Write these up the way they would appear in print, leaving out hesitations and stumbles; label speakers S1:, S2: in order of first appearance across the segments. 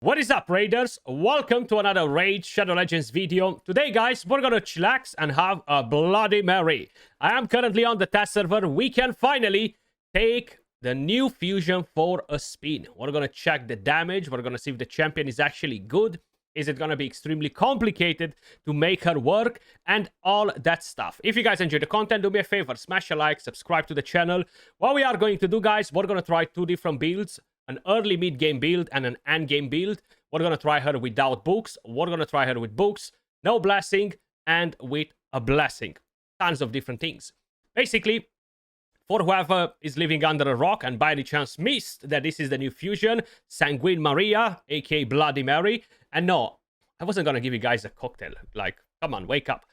S1: What is up, Raiders? Welcome to another Raid Shadow Legends video. Today, guys, we're gonna chillax and have a Bloody Mary. I am currently on the test server. We can finally take the new fusion for a spin. We're gonna check the damage. We're gonna see if the champion is actually good. Is it gonna be extremely complicated to make her work? And all that stuff. If you guys enjoy the content, do me a favor, smash a like, subscribe to the channel. What we are going to do, guys, we're gonna try two different builds. An early mid-game build and an end-game build. We're going to try her without books. We're going to try her with books, no blessing, and with a blessing. Tons of different things. Basically, for whoever is living under a rock and by any chance missed that this is the new fusion, Sanguine Maria, aka Bloody Mary. And no, I wasn't going to give you guys a cocktail. Like, come on, wake up.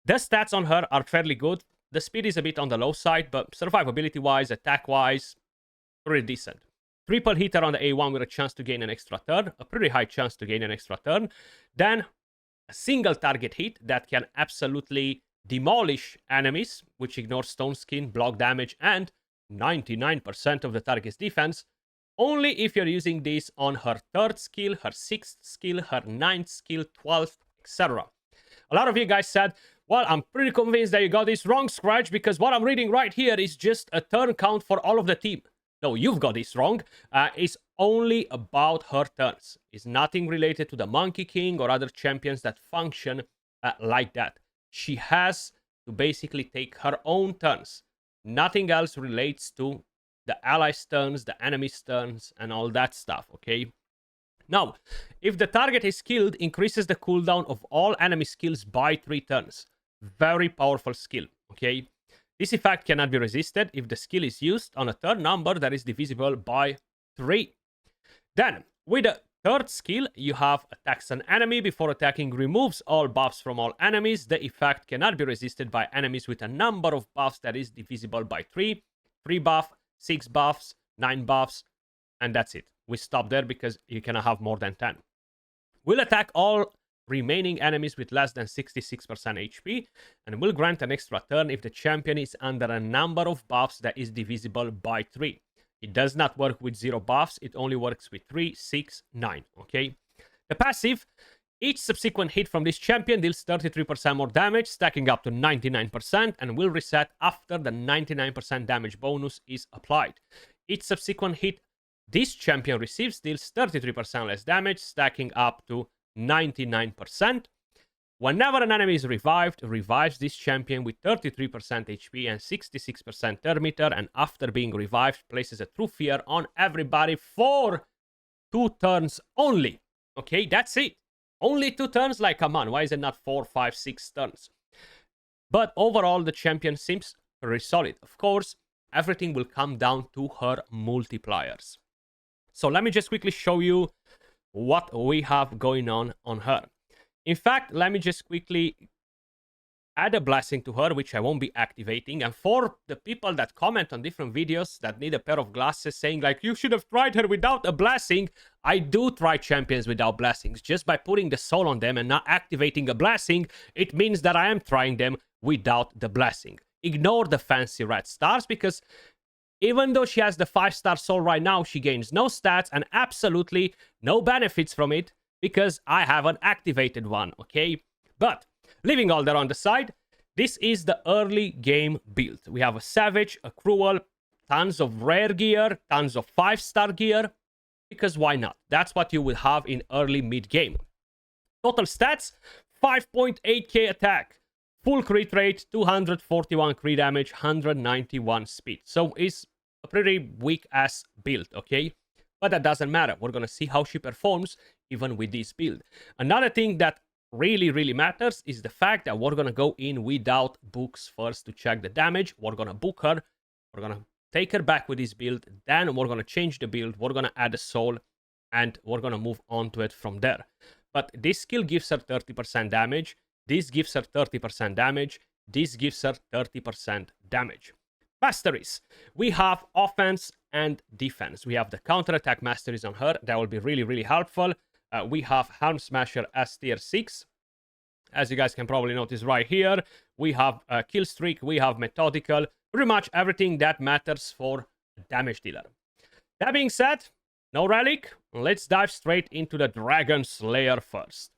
S1: The stats on her are fairly good. The speed is a bit on the low side, but survivability-wise, attack-wise, pretty decent. Triple hitter on the A1 with a chance to gain an extra turn. A pretty high chance to gain an extra turn. Then a single target hit that can absolutely demolish enemies, which ignores stone skin, block damage, and 99% of the target's defense. Only if you're using this on her 3rd skill, her 6th skill, her 9th skill, 12th, etc. A lot of you guys said, well, I'm pretty convinced that you got this wrong, Skratch, because what I'm reading right here is just a turn count for all of the team. No, you've got this wrong. It's only about her turns. It's nothing related to the Monkey King or other champions that function like that. She has to basically take her own turns. Nothing else relates to the allies' turns, the enemy's turns, and all that stuff, okay? Now, if the target is killed, increases the cooldown of all enemy skills by 3 turns. Very powerful skill, okay? This effect cannot be resisted if the skill is used on a turn number that is divisible by 3. Then, with the 3rd skill, you have attacks an enemy before attacking, removes all buffs from all enemies. The effect cannot be resisted by enemies with a number of buffs that is divisible by 3. 3 buff, 6 buffs, 9 buffs, and that's it. We stop there because you cannot have more than 10. Will attack all remaining enemies with less than 66% HP, and will grant an extra turn if the champion is under a number of buffs that is divisible by 3. It does not work with 0 buffs, it only works with 3, 6, 9, okay? The passive, each subsequent hit from this champion deals 33% more damage, stacking up to 99%, and will reset after the 99% damage bonus is applied. Each subsequent hit this champion receives deals 33% less damage, stacking up to 99%. Whenever an enemy is revived, revives this champion with 33% HP and 66% turn meter, and after being revived, places a true fear on everybody for 2 turns only. Okay, that's it. Only 2 turns? Like, come on, why is it not 4, 5, 6 turns? But overall, the champion seems very solid. Of course, everything will come down to her multipliers. So let me just quickly show you what we have going on her. In fact, let me just quickly add a blessing to her, which I won't be activating. And for the people that comment on different videos that need a pair of glasses saying like, you should have tried her without a blessing, I do try champions without blessings. Just by putting the soul on them and not activating a blessing, it means that I am trying them without the blessing. Ignore the fancy red stars, because even though she has the 5-star soul right now, she gains no stats and absolutely no benefits from it because I haven't activated one, okay? But, leaving all that on the side, this is the early game build. We have a Savage, a Cruel, tons of rare gear, tons of 5-star gear, because why not? That's what you will have in early mid-game. Total stats, 5.8k attack. Full crit rate, 241 crit damage, 191 speed. So it's a pretty weak-ass build, okay? But that doesn't matter. We're going to see how she performs even with this build. Another thing that really matters is the fact that we're going to go in without books first to check the damage. We're going to book her. We're going to take her back with this build. Then we're going to change the build. We're going to add a soul. And we're going to move on to it from there. But this skill gives her 30% damage. This gives her 30% damage. This gives her 30% damage. Masteries. We have offense and defense. We have the counterattack masteries on her. That will be really helpful. We have Helm Smasher S tier 6. As you guys can probably notice right here, we have Kill Streak. We have Methodical. Pretty much everything that matters for a damage dealer. That being said, no relic. let's dive straight into the Dragon Slayer first.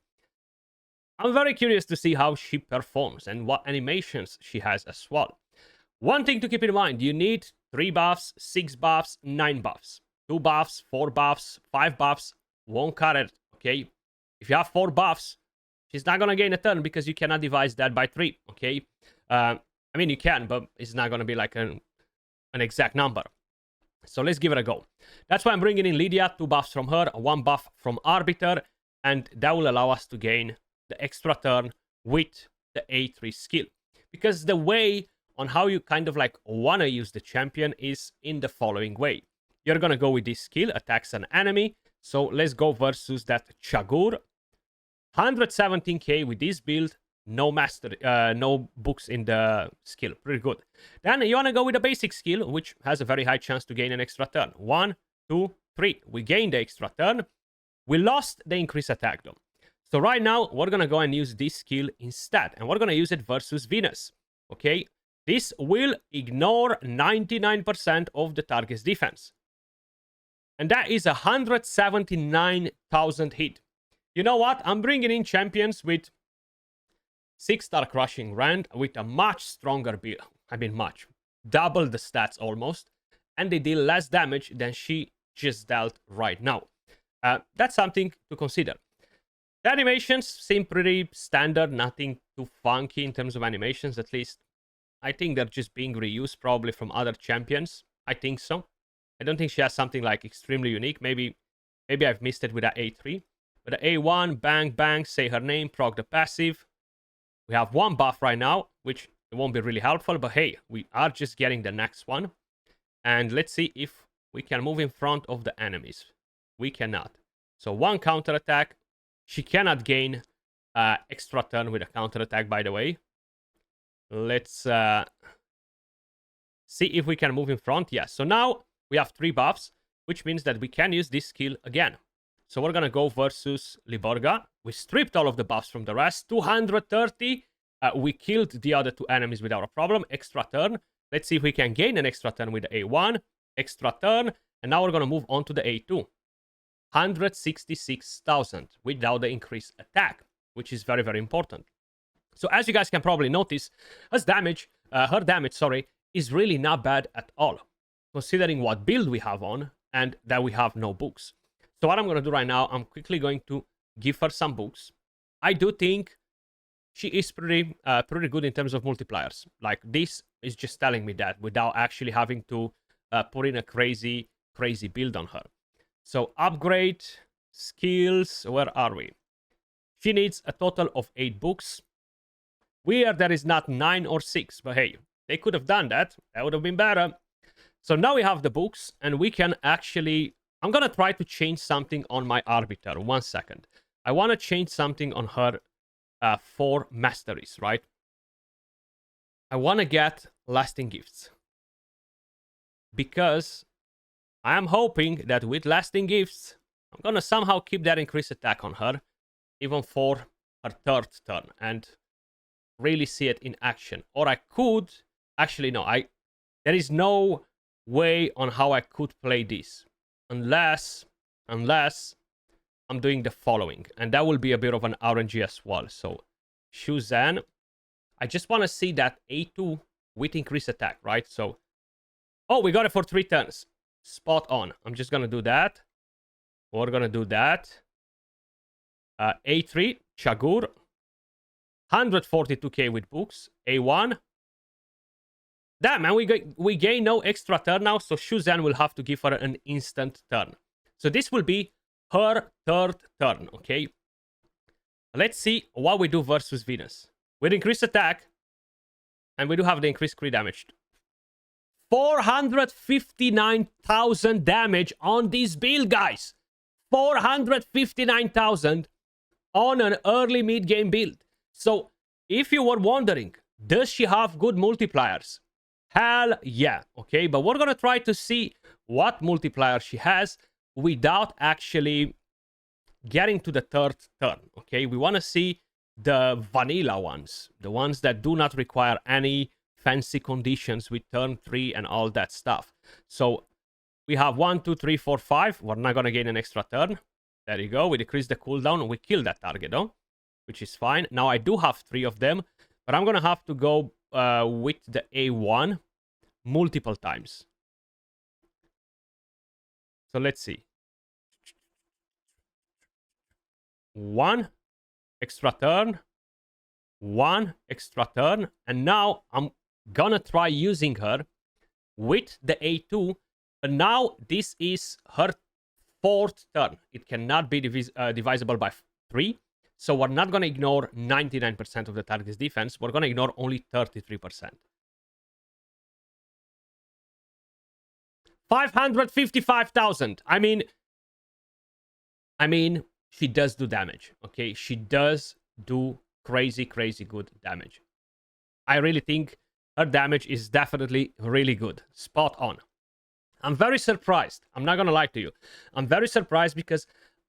S1: I'm very curious to see how she performs and what animations she has as well. One thing to keep in mind, you need 3 buffs, 6 buffs, 9 buffs. 2 buffs, 4 buffs, 5 buffs won't cut it, okay? If you have 4 buffs, she's not gonna gain a turn because you cannot divide that by 3, okay? I mean, you can, but it's not gonna be like an exact number. So let's give it a go. That's why I'm bringing in Lydia, 2 buffs from her, 1 buff from Arbiter, and that will allow us to gain the extra turn with the A3 skill. Because the way on how you kind of like want to use the champion is in the following way. You're going to go with this skill, attacks an enemy. So let's go versus that Chagur. 117k with this build, no books in the skill. Pretty good. Then you want to go with a basic skill, which has a very high chance to gain an extra turn. 1, 2, 3. We gained the extra turn. We lost the increased attack though. So right now, we're going to go and use this skill instead. And we're going to use it versus Venus. Okay? This will ignore 99% of the target's defense. And that is 179,000 hit. You know what? I'm bringing in champions with 6-star crushing rand with a much stronger build. I mean, much. Double the stats almost. And they deal less damage than she just dealt right now. That's something to consider. The animations seem pretty standard. Nothing too funky in terms of animations, at least. I think they're just being reused probably from other champions. I think so. I don't think she has something like extremely unique. Maybe I've missed it with that A3. But the A1, bang, bang, say her name, proc the passive. We have 1 buff right now, which it won't be really helpful. But hey, we are just getting the next one. And let's see if we can move in front of the enemies. We cannot. So 1 counter attack. She cannot gain extra turn with a counter attack, by the way. Let's see if we can move in front. Yes. So now we have 3 buffs, which means that we can use this skill again. So we're going to go versus Liborga. We stripped all of the buffs from the rest. 230. We killed the other 2 enemies without a problem. Extra turn. Let's see if we can gain an extra turn with the A1. Extra turn. And now we're going to move on to the A2. 166,000 without the increased attack, which is very, very important. So as you guys can probably notice, her damage, is really not bad at all, considering what build we have on and that we have no books. So what I'm going to do right now, I'm quickly going to give her some books. I do think she is pretty good in terms of multipliers. Like, this is just telling me that without actually having to put in a crazy build on her. So upgrade, skills, where are we? She needs a total of 8 books. Weird that is not 9 or 6, but hey, they could have done that. That would have been better. So now we have the books, and we can actually... I'm going to try to change something on my Arbiter. 1 second. I want to change something on her for masteries, right? I want to get lasting gifts. Because I am hoping that with lasting gifts, I'm going to somehow keep that increased attack on her, even for her 3rd turn, and really see it in action. Or I could... Actually, no. There is no way on how I could play this. Unless I'm doing the following. And that will be a bit of an RNG as well. So, Shuzan. I just want to see that A2 with increased attack, right? So, oh, we got it for 3 turns. Spot on. I'm just going to do that. We're going to do that. A3, Chagur. 142k with books. A1. Damn, man, we gain no extra turn now, so Shuzan will have to give her an instant turn. So this will be her 3rd turn, okay? Let's see what we do versus Venus. With increased attack, and we do have the increased crit damage. 459,000 damage on this build, guys. 459,000 on an early mid-game build. So, if you were wondering, does she have good multipliers? Hell yeah, okay? But we're going to try to see what multiplier she has without actually getting to the 3rd turn, okay? We want to see the vanilla ones, the ones that do not require any fancy conditions with turn 3 and all that stuff. So We have 1, 2, 3, 4, 5. We're not going to gain an extra turn. There you go. We decrease the cooldown. We kill that target, though, which is fine. Now, I do have 3 of them, but I'm going to have to go with the A1 multiple times. So let's see. 1 extra turn. 1 extra turn. And now I'm going to try using her with the A2. But now this is her 4th turn. It cannot be divisible by 3. So we're not going to ignore 99% of the target's defense. We're going to ignore only 33%. 555,000. I mean, she does do damage, okay? She does do crazy good damage. I really think her damage is definitely really good. Spot on. I'm very surprised. I'm not gonna lie to you. I'm very surprised because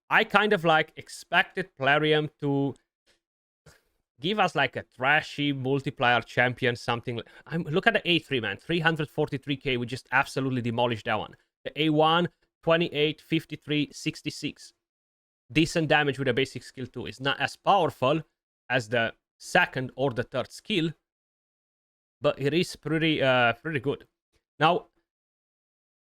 S1: I kind of like expected Plarium to give us like a trashy multiplier champion, something. Look at the A3, man. 343k. We just absolutely demolished that one. The A1, 28, 53, 66. Decent damage with a basic skill too. It's not as powerful as the 2nd or the 3rd skill, but it is pretty good. Now,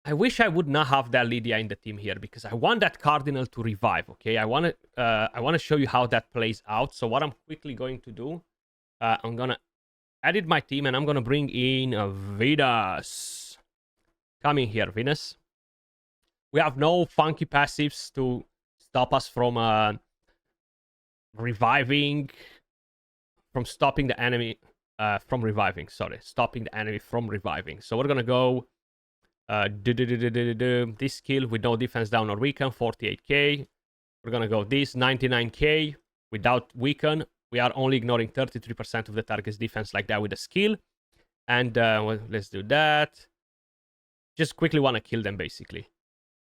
S1: I wish I would not have that Lydia in the team here because I want that Cardinal to revive, okay? I want to show you how that plays out. So what I'm quickly going to do, I'm going to edit my team and I'm going to bring in Venus. Come in here, Venus. We have no funky passives to stop us from reviving, from stopping the enemy from reviving. Sorry, stopping the enemy from reviving. So we're going to go this skill with no defense down or weaken, 48k. We're gonna go this 99k without weaken. We are only ignoring 33% of the target's defense like that with the skill. And well, let's do that. Just quickly want to kill them basically.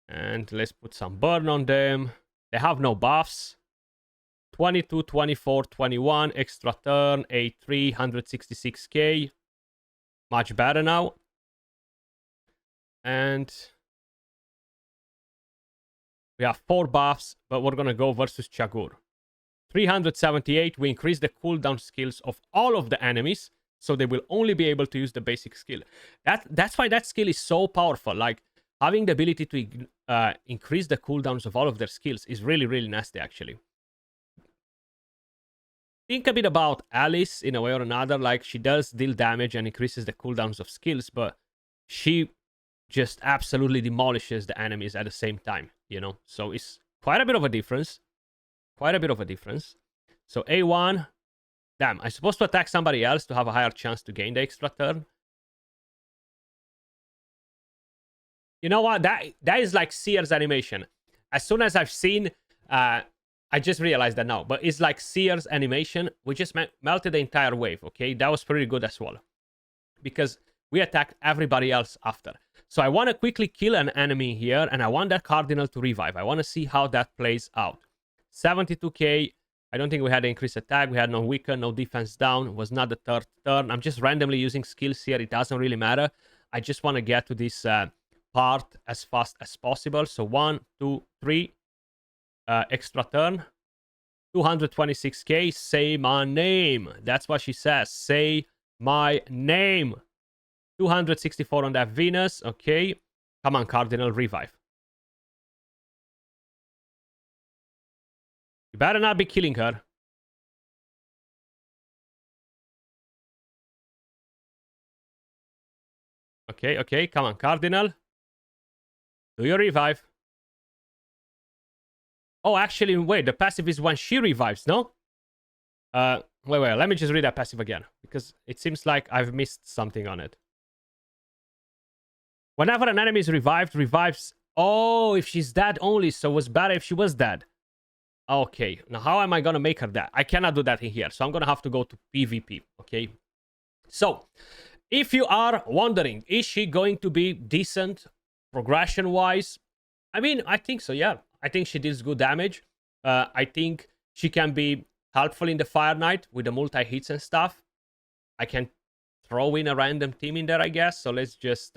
S1: And let's put some burn on them. They have no buffs. 22, 24, 21 extra turn, A3, 166k. Much better now. And we have 4 buffs, but we're going to go versus Chagur. 378, we increase the cooldown skills of all of the enemies, so they will only be able to use the basic skill. That's why that skill is so powerful. Like, having the ability to increase the cooldowns of all of their skills is really nasty, actually. Think a bit about Alice in a way or another. Like, she does deal damage and increases the cooldowns of skills, but she just absolutely demolishes the enemies at the same time, you know? So it's quite a bit of a difference. Quite a bit of a difference. So A1. Damn, I'm supposed to attack somebody else to have a higher chance to gain the extra turn. You know what? That is like Seer's animation. As soon as I've seen... I just realized that now. But it's like Seer's animation. We just melted the entire wave, okay? That was pretty good as well. Because we attacked everybody else after. So I want to quickly kill an enemy here, and I want that Cardinal to revive. I want to see how that plays out. 72k. I don't think we had an increased attack. We had no weaken, no defense down. It was not the 3rd turn. I'm just randomly using skills here. It doesn't really matter. I just want to get to this part as fast as possible. So 1, 2, 3. Extra turn. 226k. Say my name. That's what she says. Say my name. 264 on that Venus. Okay. Come on, Cardinal, revive. You better not be killing her. Okay. Come on, Cardinal. Do your revive. Oh, actually, wait. The passive is when she revives, no? Wait. Let me just read that passive again. Because it seems like I've missed something on it. Whenever an enemy is revived, revives... Oh, if she's dead only, so it was better if she was dead. Okay, now how am I gonna make her that? I cannot do that in here, so I'm gonna have to go to PvP, okay? So, if you are wondering, is she going to be decent progression-wise? I mean, I think so, yeah. I think she deals good damage. I think she can be helpful in the Fire Knight with the multi-hits and stuff. I can throw in a random team in there, I guess. So let's just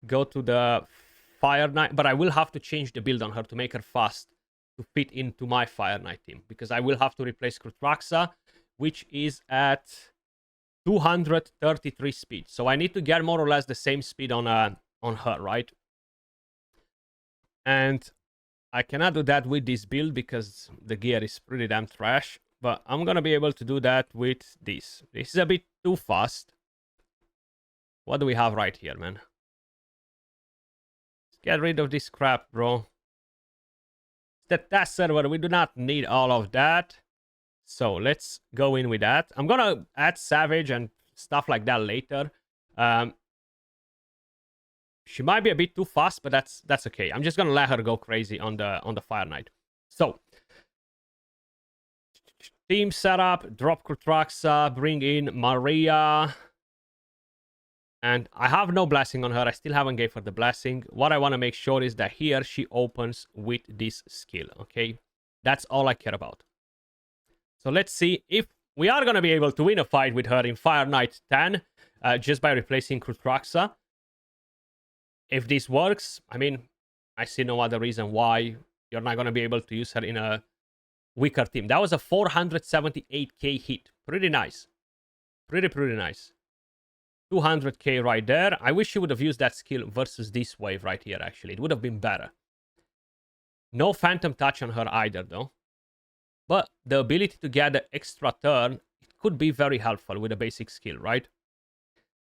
S1: go to the Fire Knight, but I will have to change the build on her to make her fast to fit into my Fire Knight team, because I will have to replace Krutraxa, which is at 233 speed. So I need to get more or less the same speed on her, right? And I cannot do that with this build because the gear is pretty damn trash. But I'm gonna be able to do that with this. This is a bit too fast. What do we have right here, man? Let's get rid of this crap, bro. The test server, we do not need all of that. So let's go in with that. I'm gonna add Savage and stuff like that later. She might be a bit too fast, but that's okay. I'm just gonna let her go crazy on the Fire Knight. So team setup, drop Krutraxa, bring in Maria. And I have no blessing on her. I still haven't gave her the blessing. What I want to make sure is that here she opens with this skill, okay? That's all I care about. So let's see if we are going to be able to win a fight with her in Fire Knight 10 just by replacing Krutraxa. If this works, I mean, I see no other reason why you're not going to be able to use her in a weaker team. That was a 478k hit. Pretty nice. Pretty nice. 200k right there. I wish you would have used that skill versus this wave right here, actually. It would have been better. No Phantom Touch on her either, though. But the ability to get the extra turn, it could be very helpful with a basic skill, right?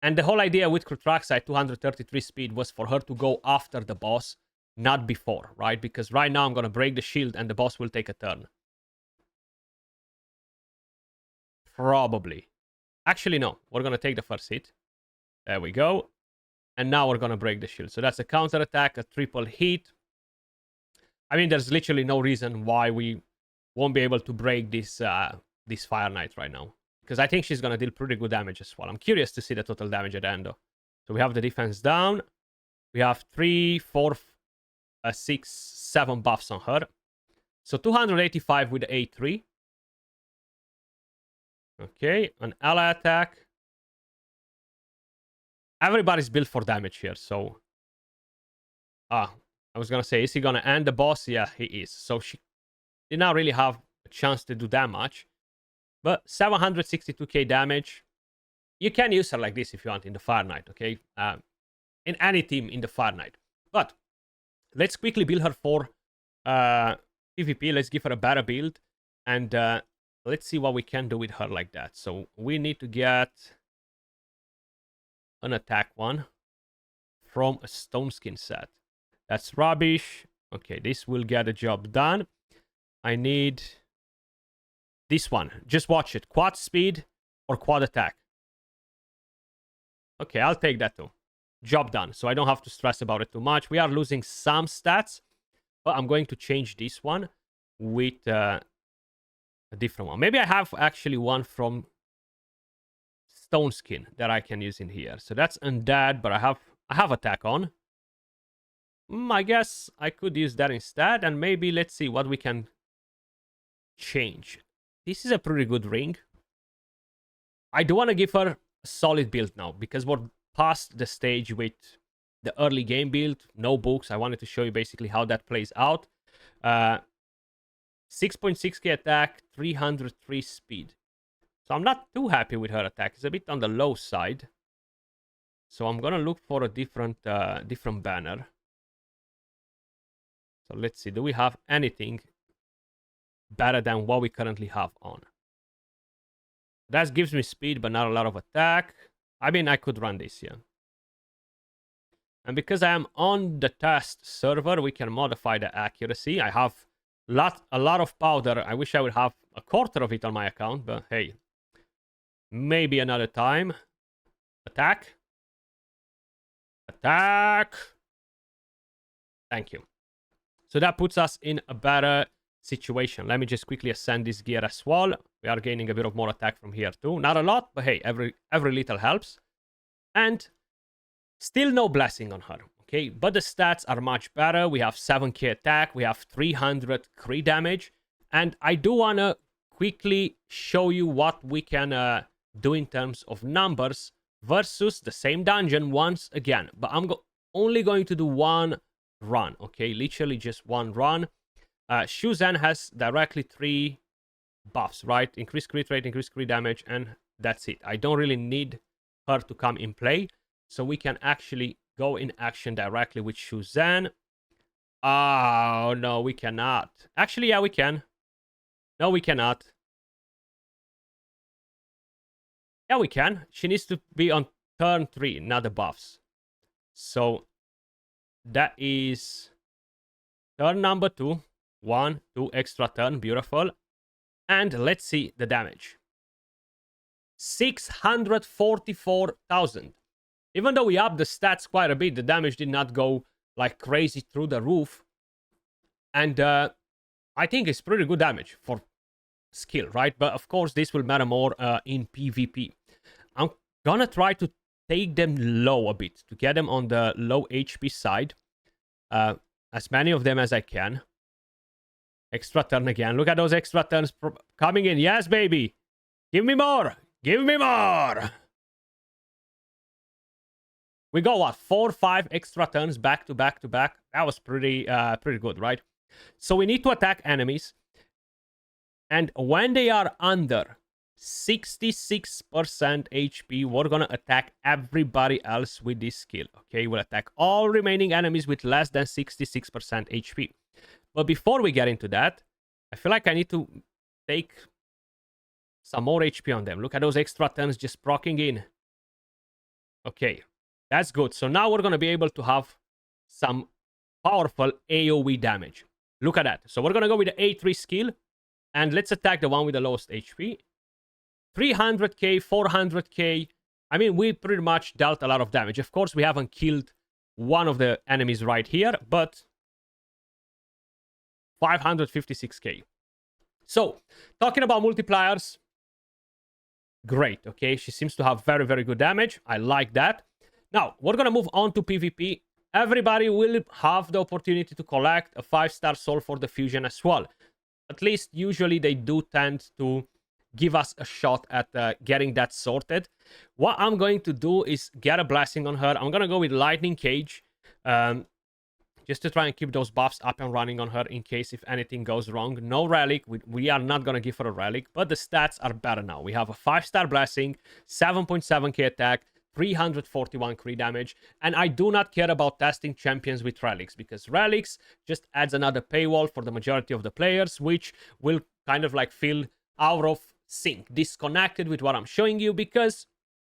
S1: And the whole idea with Krutraxa at 233 speed was for her to go after the boss, not before, right? Because right now I'm going to break the shield and the boss will take a turn. Probably. Actually, no. We're going to take the first hit. There we go. And now we're going to break the shield. So that's a counter attack, a triple hit. I mean, there's literally no reason why we won't be able to break this Fire Knight right now. Because I think she's going to deal pretty good damage as well. I'm curious to see the total damage at the end, though. So we have the defense down. We have 3, 4, 6, 7 buffs on her. So 285 with the A3. Okay, an ally attack. Everybody's built for damage here, so... I was gonna say, is he gonna end the boss? Yeah, he is. So she did not really have a chance to do that much. But 762k damage. You can use her like this if you want in the Fire Knight, okay? In any team in the Fire Knight. But let's quickly build her for PvP. Let's give her a better build. And let's see what we can do with her like that. So we need to get an attack one from a stone skin set. That's rubbish. Okay, this will get the job done. I need this one. Just watch it. Quad speed or quad attack. Okay, I'll take that too. Job done. So I don't have to stress about it too much. We are losing some stats, but I'm going to change this one with a different one. Maybe I have actually one from stone skin that I can use in here. So that's undead, but I have attack on. I guess I could use that instead, and maybe let's see what we can change. This is a pretty good ring. I do want to give her a solid build now, because we're past the stage with the early game build. No books. I wanted to show you basically how that plays out. 6.6k attack, 303 speed. So I'm not too happy with her attack. It's a bit on the low side. So I'm gonna look for a different banner. So let's see. Do we have anything better than what we currently have on? That gives me speed, but not a lot of attack. I mean, I could run this here. And because I am on the test server, we can modify the accuracy. I have a lot of powder. I wish I would have a quarter of it on my account, but hey. Maybe another time. Attack. Attack. Thank you. So that puts us in a better situation. Let me just quickly ascend this gear as well. We are gaining a bit of more attack from here too. Not a lot, but hey, every little helps. And still no blessing on her. Okay, but the stats are much better. We have 7k attack. We have 300 crit damage. And I do want to quickly show you what we can do in terms of numbers versus the same dungeon once again. But I'm only going to do one run, okay? Literally just one run. Shuzan has directly 3 buffs, right? Increased crit rate, increased crit damage, and that's it. I don't really need her to come in play, so we can actually go in action directly with Shuzan. Oh, no, we cannot. Actually, yeah, we can. No, we cannot. Yeah, we can. She needs to be on turn 3, not the buffs. So that is turn number 2. 1, 2 extra turn. Beautiful. And let's see the damage. 644,000. Even though we upped the stats quite a bit, the damage did not go like crazy through the roof. And I think it's pretty good damage for skill, right? But of course, this will matter more in PvP. I'm gonna try to take them low a bit, to get them on the low HP side. As many of them as I can. Extra turn again. Look at those extra turns coming in. Yes, baby. Give me more. Give me more. We go, what, 4 or 5 extra turns back to back to back. That was pretty good, right? So we need to attack enemies. And when they are under 66% HP, we're going to attack everybody else with this skill. Okay, we'll attack all remaining enemies with less than 66% HP. But before we get into that, I feel like I need to take some more HP on them. Look at those extra turns just proccing in. Okay, that's good. So now we're going to be able to have some powerful AoE damage. Look at that. So we're going to go with the A3 skill. And let's attack the one with the lowest HP. 300k, 400k. I mean, we pretty much dealt a lot of damage. Of course, we haven't killed one of the enemies right here, but 556k. So, talking about multipliers, great, okay? She seems to have very, very good damage. I like that. Now, we're going to move on to PvP. Everybody will have the opportunity to collect a 5-star soul for the fusion as well. At least, usually, they do tend to give us a shot at getting that sorted. What I'm going to do is get a blessing on her. I'm going to go with Lightning Cage. Just to try and keep those buffs up and running on her in case if anything goes wrong. No relic. We are not going to give her a relic, but the stats are better now. We have a 5-star blessing, 7.7k attack, 341 crit damage, and I do not care about testing champions with relics, because relics just adds another paywall for the majority of the players, which will kind of like feel out of sync, disconnected with what I'm showing you, because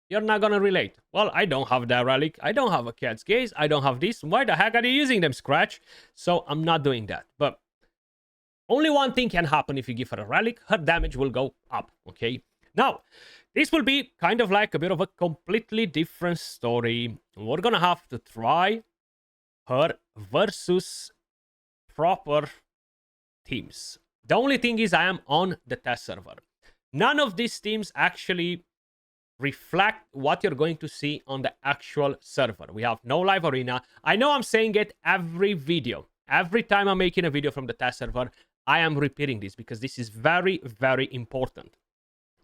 S1: you're not gonna relate. Well, I don't have that relic. I don't have a cat's gaze. I don't have this. Why the heck are you using them, Skratch? So I'm not doing that. But only one thing can happen if you give her a relic. Her damage will go up, okay? Now, this will be kind of like a bit of a completely different story. We're gonna have to try her versus proper teams. The only thing is I am on the test server. None of these teams actually reflect what you're going to see on the actual server. We have no live arena. I know I'm saying it every video. Every time I'm making a video from the test server, I am repeating this because this is very, very important.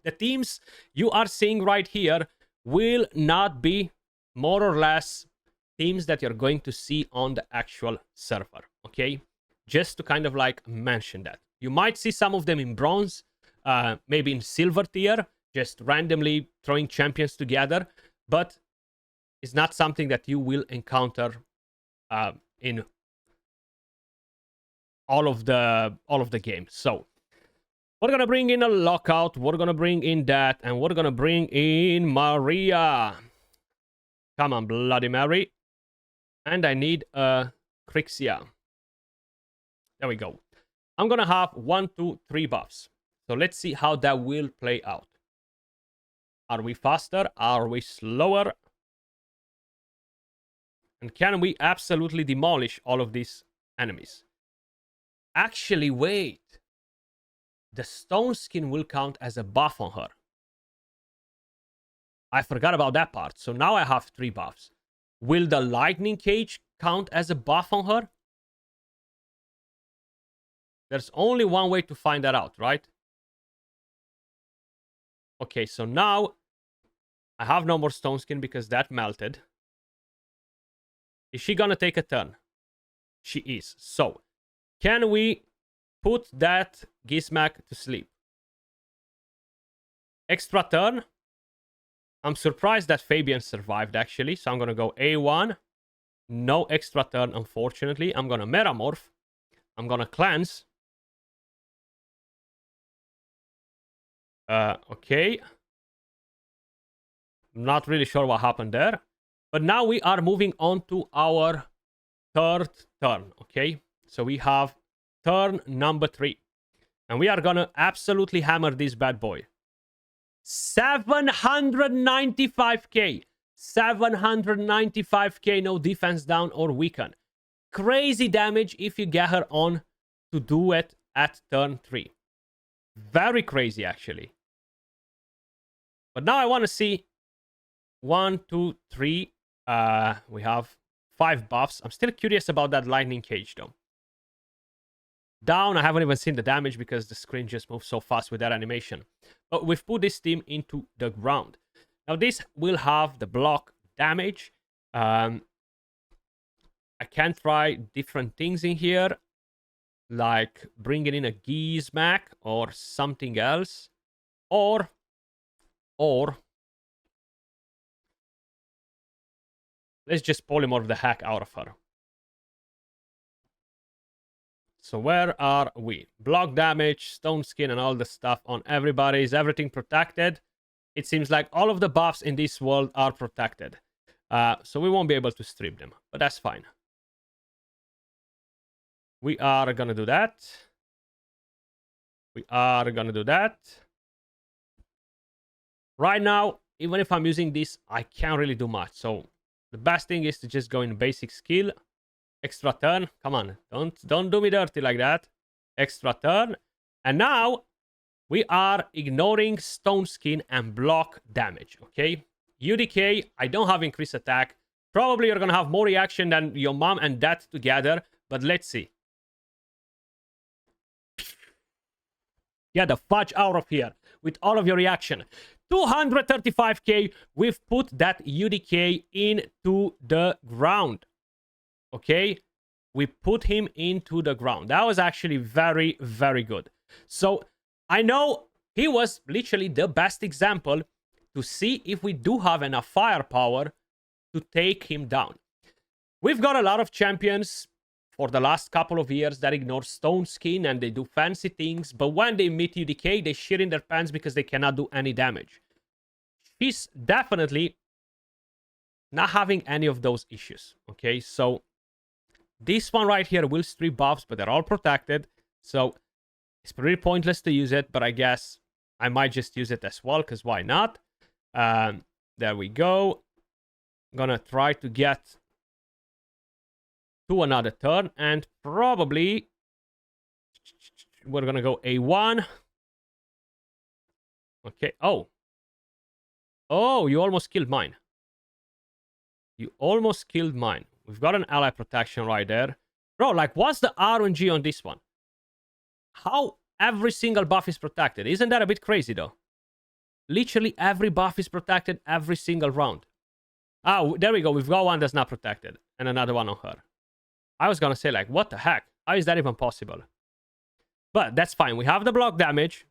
S1: The teams you are seeing right here will not be more or less teams that you're going to see on the actual server, okay? Just to kind of like mention that. You might see some of them in bronze, maybe in silver tier, just randomly throwing champions together, but it's not something that you will encounter in all of the games. So we're gonna bring in a lockout, we're gonna bring in that, and we're gonna bring in Maria. Come on, Bloody Mary. And I need a Crixia. There we go. I'm gonna have 1, 2, 3 buffs. So let's see how that will play out. Are we faster? Are we slower? And can we absolutely demolish all of these enemies? Actually, wait. The stone skin will count as a buff on her. I forgot about that part. So now I have 3 buffs. Will the lightning cage count as a buff on her? There's only one way to find that out, right? Okay, so now I have no more stone skin because that melted. Is she gonna take a turn? she is. So, can we put that Gizmak to sleep? Extra turn. I'm surprised that Fabian survived, actually. So I'm going to go A1. No extra turn, unfortunately. I'm going to Metamorph. I'm going to Cleanse. Okay. Not really sure what happened there. But now we are moving on to our third turn, okay? So we have turn number 3. And we are going to absolutely hammer this bad boy. 795k. 795k, no defense down or weaken. Crazy damage if you get her on to do it at turn 3. Very crazy, actually. But now I want to see 1, 2, 3. We have 5 buffs. I'm still curious about that lightning cage, though. Down, I haven't even seen the damage because the screen just moves so fast with that animation. But we've put this team into the ground. Now, this will have the block damage. I can try different things in here, like bringing in a Gizmak or something else. Or let's just polymorph the heck out of her. So where are we? Block damage, stone skin, and all the stuff on everybody. Is everything protected? It seems like all of the buffs in this world are protected. So we won't be able to strip them, but that's fine. We are gonna do that. We are gonna do that. Right now, even if I'm using this, I can't really do much. So the best thing is to just go in basic skill. Extra turn. Come on. Don't do me dirty like that. Extra turn. And now we are ignoring stone skin and block damage. Okay. UDK. I don't have increased attack. Probably you're going to have more reaction than your mom and dad together. But let's see. Get the fudge out of here with all of your reaction. 235k. We've put that UDK into the ground. Okay, we put him into the ground. That was actually very, very good. So I know he was literally the best example to see if we do have enough firepower to take him down. We've got a lot of champions for the last couple of years that ignore stone skin and they do fancy things, but when they meet UDK, they shit in their pants because they cannot do any damage. She's definitely not having any of those issues. Okay, so this one right here will strip buffs, but they're all protected. So it's pretty pointless to use it, but I guess I might just use it as well, because why not? There we go. I'm gonna try to get to another turn, and probably we're gonna go A1. Okay. Oh, you almost killed mine. You almost killed mine. We've got an ally protection right there. Bro, like, what's the RNG on this one? How every single buff is protected? Isn't that a bit crazy, though? Literally every buff is protected every single round. Oh, there we go. We've got one that's not protected. And another one on her. I was gonna say, like, what the heck? How is that even possible? But that's fine. We have the block damage.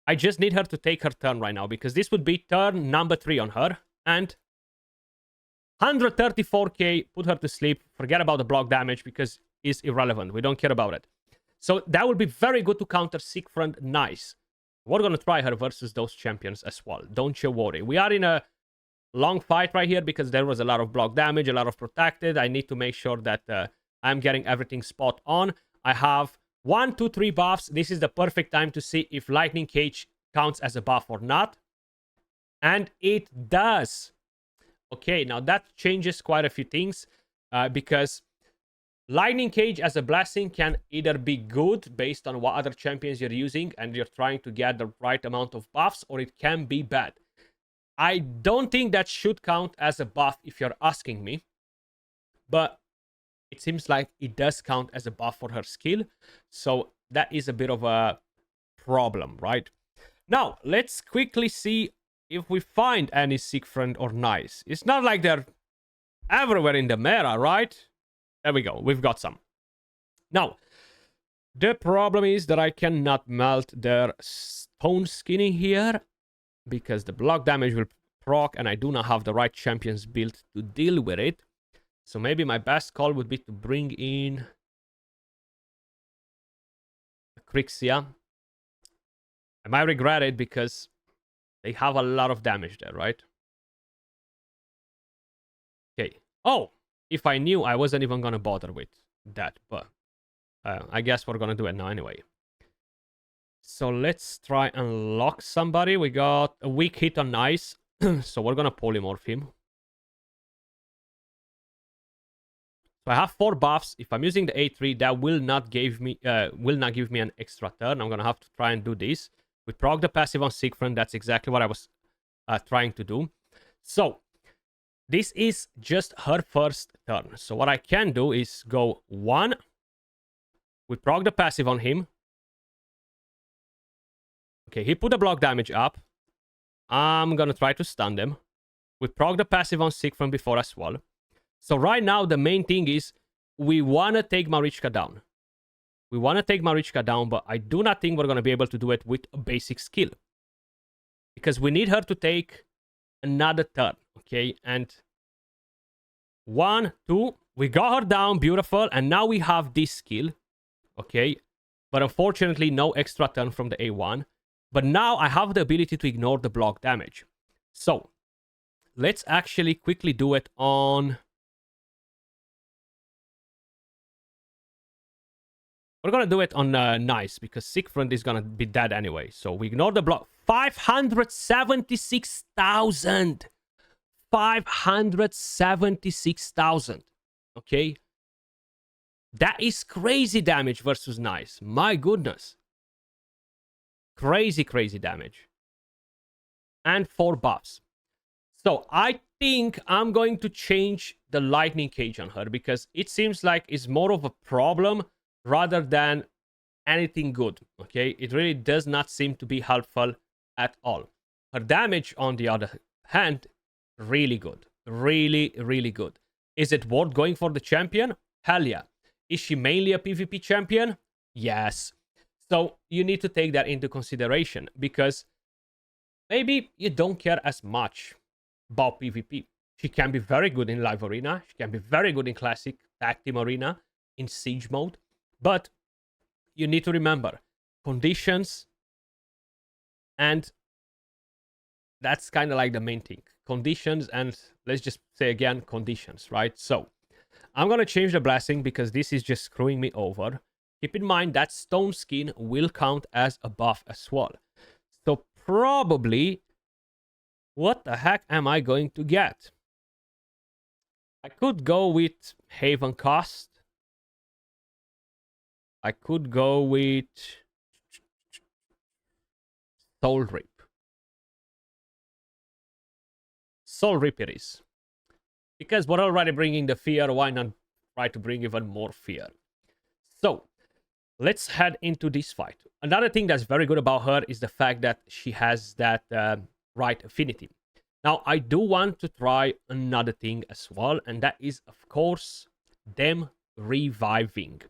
S1: I just need her to take her turn right now, because this would be turn number 3 on her. And 134k, put her to sleep. Forget about the block damage because it's irrelevant. We don't care about it. So that would be very good to counter Siegfried. Nice. We're going to try her versus those champions as well. Don't you worry. We are in a long fight right here because there was a lot of block damage, a lot of protected. I need to make sure that I'm getting everything spot on. I have 1, 2, 3 buffs. This is the perfect time to see if Lightning Cage counts as a buff or not. And it does. Okay, now that changes quite a few things because Lightning Cage as a blessing can either be good based on what other champions you're using and you're trying to get the right amount of buffs, or it can be bad. I don't think that should count as a buff if you're asking me, but it seems like it does count as a buff for her skill, so that is a bit of a problem, right? Now, let's quickly see if we find any Siegfried or Nice. It's not like they're everywhere in the meta, right? There we go. We've got some. Now, the problem is that I cannot melt their stone skin in here because the block damage will proc and I do not have the right champions built to deal with it. So maybe my best call would be to bring in Crixia. I might regret it because they have a lot of damage there, right? Okay. Oh, if I knew, I wasn't even going to bother with that, but I guess we're going to do it now anyway. So let's try and lock somebody. We got a weak hit on Ice, so we're going to polymorph him. So I have 4 buffs. If I'm using the A3, that will not give me an extra turn. I'm going to have to try and do this. We proc the passive on Siegfried. That's exactly what I was trying to do. So this is just her first turn. So what I can do is go 1. We proc the passive on him. Okay, he put the block damage up. I'm going to try to stun them. We proc the passive on Siegfried before as well. So right now, the main thing is we want to take Marichka down. We want to take Marichka down, but I do not think we're going to be able to do it with a basic skill. Because we need her to take another turn, okay? And 1, 2, we got her down, beautiful. And now we have this skill, okay? But unfortunately, no extra turn from the A1. But now I have the ability to ignore the block damage. So let's actually quickly do it on... We're going to do it on Nice, because Siegfried is going to be dead anyway. So we ignore the block. 576,000! 576,000. Okay? That is crazy damage versus Nice. My goodness. Crazy, crazy damage. And 4 buffs. So I think I'm going to change the lightning cage on her, because it seems like it's more of a problem rather than anything good, okay? It really does not seem to be helpful at all. Her damage, on the other hand, really good. Really, really good. Is it worth going for the champion? Hell yeah. Is she mainly a PvP champion? Yes. So you need to take that into consideration, because maybe you don't care as much about PvP. She can be very good in live arena. She can be very good in classic tag team arena, in siege mode. But you need to remember conditions, and that's kind of like the main thing. Conditions, and let's just say again, conditions, right? So I'm going to change the blessing because this is just screwing me over. Keep in mind that stone skin will count as a buff as well. So probably, what the heck am I going to get? I could go with Haven Cost. I could go with Soul Rip. Soul Rip it is. Because we're already bringing the fear, why not try to bring even more fear? So, let's head into this fight. Another thing that's very good about her is the fact that she has that right affinity. Now, I do want to try another thing as well, and that is, of course, them reviving.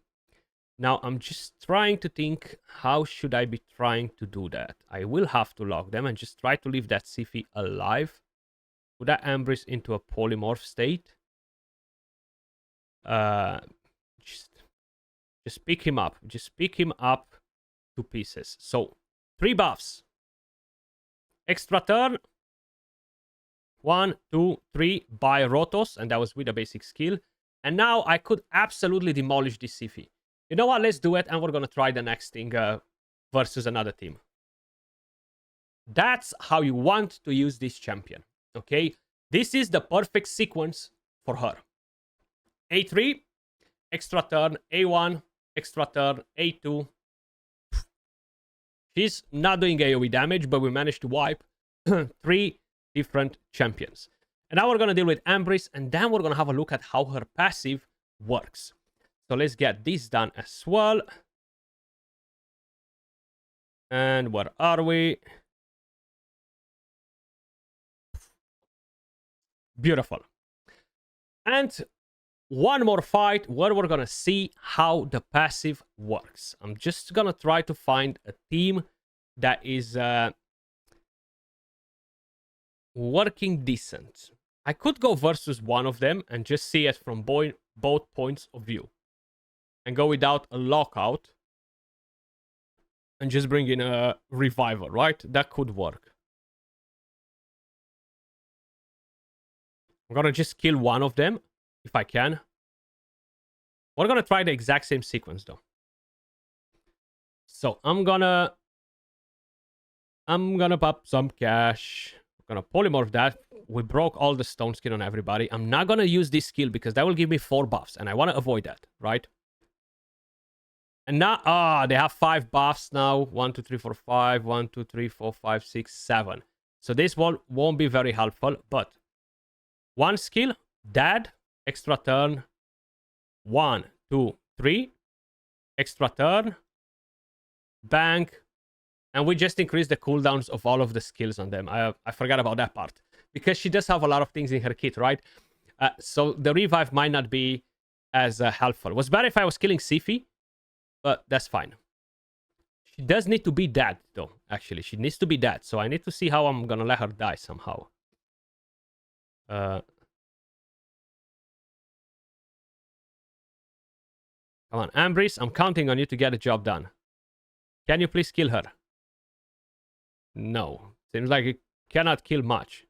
S1: Now, I'm just trying to think, how should I be trying to do that? I will have to lock them and just try to leave that Siphi alive. Put that Embrace into a polymorph state. Just pick him up. Just pick him up to pieces. So, 3 buffs. Extra turn. 1, 2, 3 by Rotos, and that was with a basic skill. And now I could absolutely demolish this Siphi. You know what? Let's do it, and we're going to try the next thing versus another team. That's how you want to use this champion, okay? This is the perfect sequence for her. A3, extra turn. A1, extra turn. A2. She's not doing AoE damage, but we managed to wipe 3 different champions. And now we're going to deal with Embrace, and then we're going to have a look at how her passive works. So let's get this done as well. And where are we? Beautiful. And one more fight where we're gonna see how the passive works. I'm just gonna try to find a team that is working decent. I could go versus one of them and just see it from both points of view. And go without a lockout. And just bring in a revival, right? That could work. I'm gonna just kill one of them, if I can. We're gonna try the exact same sequence, though. So, I'm gonna pop some cash. I'm gonna polymorph that. We broke all the stone skin on everybody. I'm not gonna use this skill because that will give me 4 buffs. And I want to avoid that, right? And now, they have 5 buffs now. 1, 2, 3, 4, 5. 1, 2, 3, 4, 5, 6, 7. So this won't be very helpful. But one skill, dead, extra turn. 1, 2, 3. Extra turn. Bank. And we just increase the cooldowns of all of the skills on them. I forgot about that part. Because she does have a lot of things in her kit, right? So the revive might not be as helpful. It was better if I was killing Sifi. But that's fine. She does need to be dead, though, actually. She needs to be dead. So I need to see how I'm going to let her die somehow. Come on, Ambris. I'm counting on you to get the job done. Can you please kill her? No. Seems like you cannot kill much.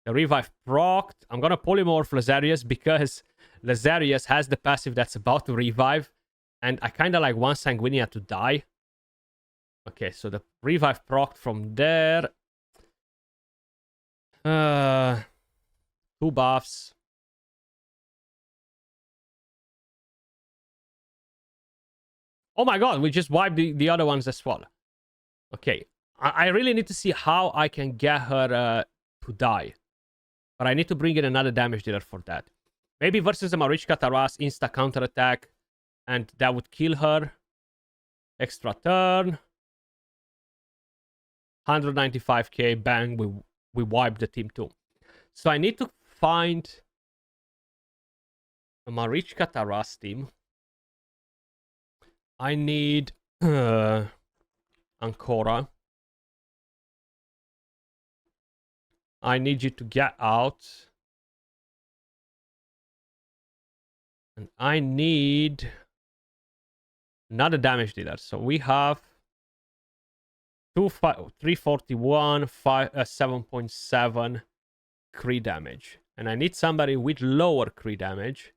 S1: The revive procced. I'm going to polymorph Lazarius because Lazarius has the passive that's about to revive. And I kind of like want Sanguine to die. Okay, so the revive procced from there. 2 buffs. Oh my god, we just wiped the other ones as well. Okay, I really need to see how I can get her to die. But I need to bring in another damage dealer for that. Maybe versus the Marichka Taras, insta counterattack. And that would kill her. Extra turn. 195k, bang, we wiped the team too. So I need to find a Marichka Taras team. I need Ancora. I need you to get out. And I need another damage dealer. So we have 341, 7.7 crit damage. And I need somebody with lower crit damage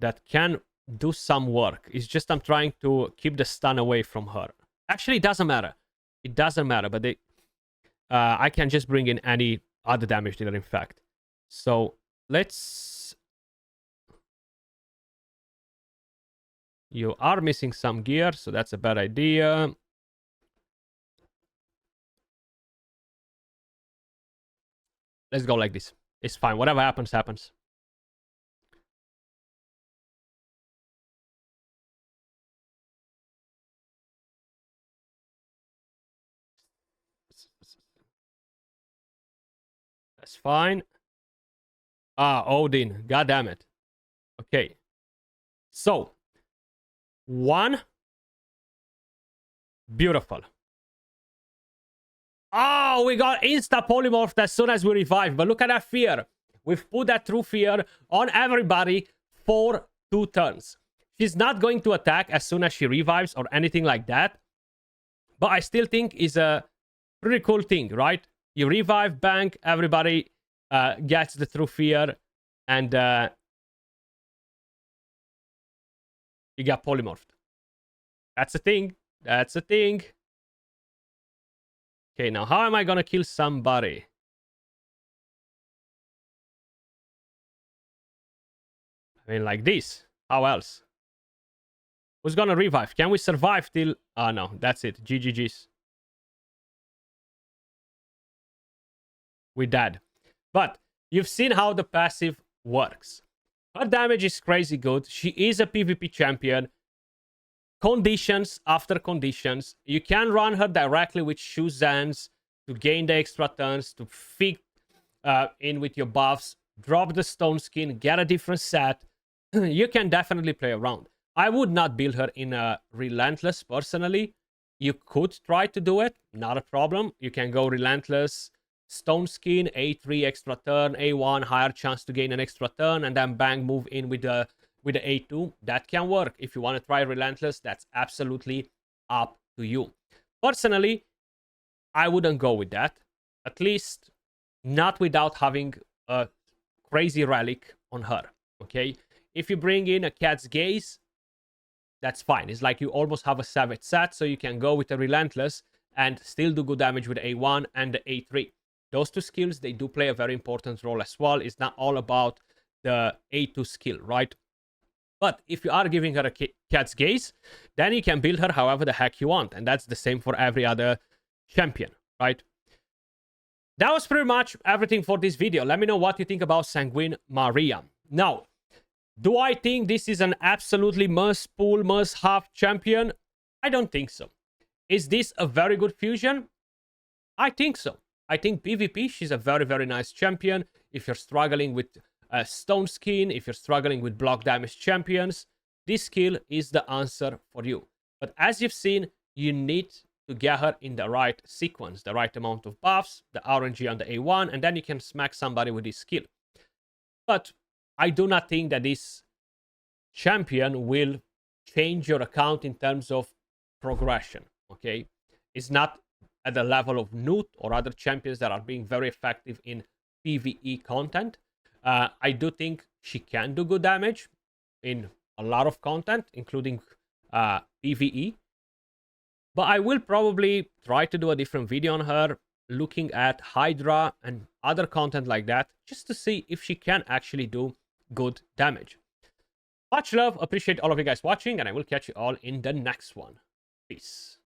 S1: that can do some work. It's just I'm trying to keep the stun away from her. Actually, it doesn't matter. It doesn't matter, but I can just bring in any other damage dealer, in fact. So let's... You are missing some gear, so that's a bad idea. Let's go like this. It's fine. Whatever happens, happens. That's fine. Ah, Odin. God damn it. Okay. So, 1. Beautiful. Oh, we got insta polymorphed as soon as we revive. But look at that fear. We've put that true fear on everybody for 2 turns. She's not going to attack as soon as she revives or anything like that. But I still think is a pretty cool thing, right? You revive, bank, everybody gets the true fear, and you got polymorphed. That's a thing. That's a thing. Okay, now how am I gonna kill somebody? I mean, like this. How else? Who's gonna revive? Can we survive till... Oh, no. That's it. GGG's. We're dead. But you've seen how the passive works. Her damage is crazy good. She is a PvP champion. Conditions after conditions. You can run her directly with Shuzans to gain the extra turns, to fit in with your buffs. drop the stone skin, get a different set. You can definitely play around. I would not build her in a Relentless personally. You could try to do it, not a problem. You can go Relentless, Stone Skin, A3 extra turn, A1 higher chance to gain an extra turn, and then bang, move in with the A2. That can work. If you want to try Relentless, that's absolutely up to you. Personally, I wouldn't go with that. At least not without having a crazy relic on her, okay? If you bring in a Cat's Gaze, that's fine. It's like you almost have a Savage set, so you can go with a Relentless and still do good damage with A1 and the A3. Those two skills, they do play a very important role as well. It's not all about the A2 skill, right? But if you are giving her a Cat's Gaze, then you can build her however the heck you want. And that's the same for every other champion, right? That was pretty much everything for this video. Let me know what you think about Sanguine Maria. Now, do I think this is an absolutely must-pull, must-have champion? I don't think so. Is this a very good fusion? I think so. I think PvP, she's a very, very nice champion. If you're struggling with Stone Skin, if you're struggling with block damage champions, this skill is the answer for you. But as you've seen, you need to get her in the right sequence, the right amount of buffs, the RNG on the A1, and then you can smack somebody with this skill. But I do not think that this champion will change your account in terms of progression, okay? It's not at the level of Newt or other champions that are being very effective in PvE content. I do think she can do good damage in a lot of content, including PvE. But I will probably try to do a different video on her, looking at Hydra and other content like that, just to see if she can actually do good damage. Much love, appreciate all of you guys watching, and I will catch you all in the next one. Peace.